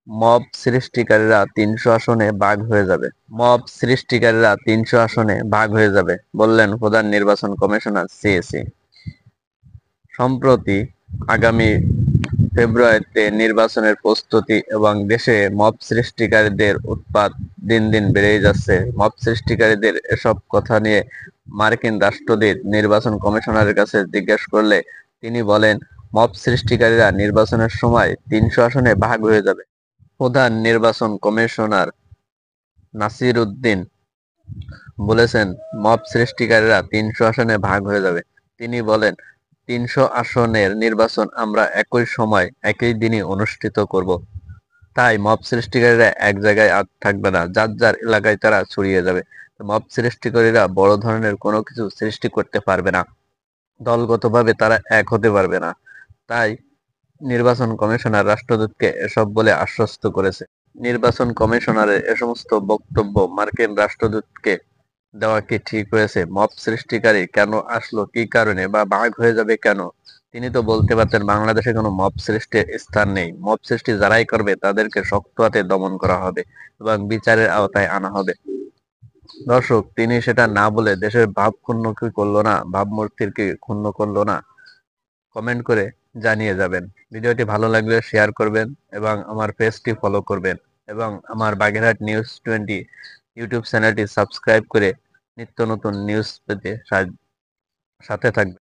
Mob সৃষ্টিকারীরা ৩০০ আসনে ভাগ হয়ে যাবে। মব সৃষ্টিকারীরা ৩০০ আসনে ভাগ হয়ে যাবে বললেন প্রধান নির্বাচন কমিশনার সিএসি। সম্প্রতি আগামী ফেব্রুয়ারিতে নির্বাচনের প্রস্তুতি এবং দেশে মব সৃষ্টিকারীদের উৎপাত দিন দিন বেড়েই যাচ্ছে। মব সৃষ্টিকারীদের এসব কথা নিয়ে মার্কিন রাষ্ট্রদূত নির্বাচন কমিশনারের কাছে জিজ্ঞেস করলে তিনি বলেন, মব সৃষ্টিকারীরা নির্বাচনের সময় ৩০০ আসনে ভাগ হয়ে যাবে। প্রধান নির্বাচন কমিশনার নাসির উদ্দিন বলেছেন, মব সৃষ্টিকারীরা ৩০০ আসনে ভাগ হয়ে যাবে। তিনি বলেন, ৩০০ আসনের নির্বাচন আমরা একই সময় একই দিনই অনুষ্ঠিত করব। তাই মব সৃষ্টিকারীরা এক জায়গায় আর থাকবে না, যার যার এলাকায় তারা ছড়িয়ে যাবে। মব সৃষ্টিকারীরা বড় ধরনের কোনো কিছু সৃষ্টি করতে পারবে না, দলগতভাবে তারা এক হতে পারবে না। তাই নির্বাচন কমিশনার রাষ্ট্রদূতকে এসব বলে আশ্বস্ত করেছে। নির্বাচন কমিশনারের এ সমস্ত বক্তব্য মার্কিন রাষ্ট্রদূতকে দেওয়া কি ঠিক হয়েছে? মব সৃষ্টিকারী কেন আসলো, কি কারণে, বা ভাগ হয়ে যাবে কেন? তিনি তো বলতে পারতেন বাংলাদেশে কোনো মব সৃষ্টির স্থান নেই, মব সৃষ্টি যারাই করবে তাদেরকে শক্ত হাতে দমন করা হবে এবং বিচারের আওতায় আনা হবে। দর্শক, তিনি সেটা না বলে দেশের ভাব ক্ষুণ্ণ কি করলো না, ভাবমূর্তির কি ক্ষুণ্ণ করলো না? কমেন্ট করে জানিয়ে যাবেন। ভিডিওটি ভালো লাগলে শেয়ার করবেন এবং আমার পেজটি ফলো করবেন এবং আমার বাগেরহাট নিউজ 20 ইউটিউব চ্যানেলটি সাবস্ক্রাইব করে নিত্য নতুন নিউজ পেতে সাথে থাকবেন।